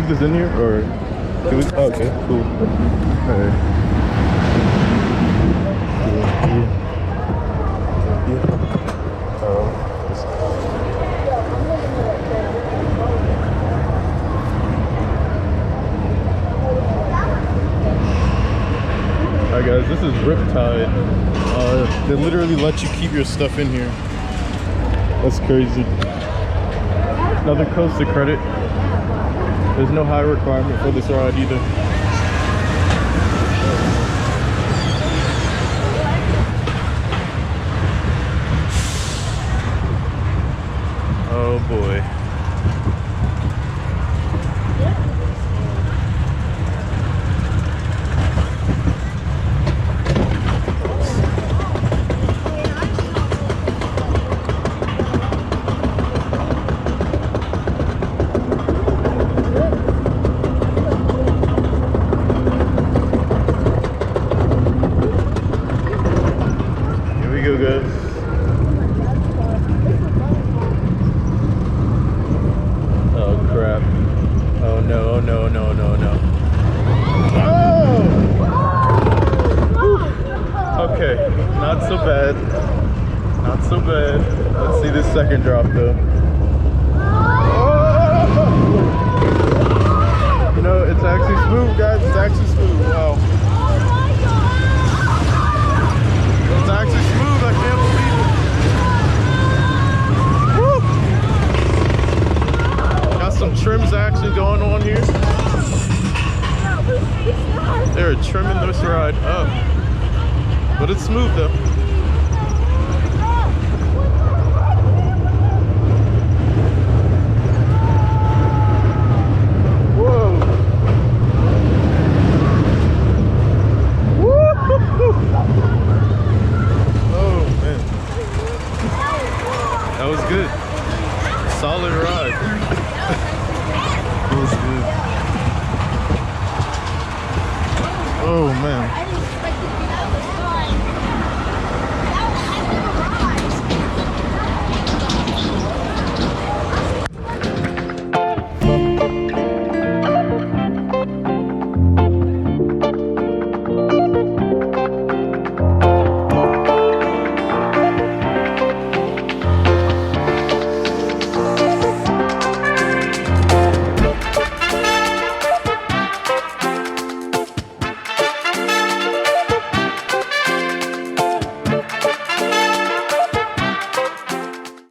leave this in here, or can we? Oh, okay, cool. All right. Alright guys, this is RipTide. They literally let you keep your stuff in here. That's crazy. Another coaster credit. There's no high requirement for this ride either. Oh boy. Go guys. Oh crap. Oh no, oh no, no, no, no. Oh! Okay, not so bad. Not so bad. Let's see this second drop though. Oh! You know, it's actually smooth guys, it's actually smooth. Wow. It's actually smooth, I can't believe it. Woo! Got some trims action going on here. They're trimming this ride up. But it's smooth though.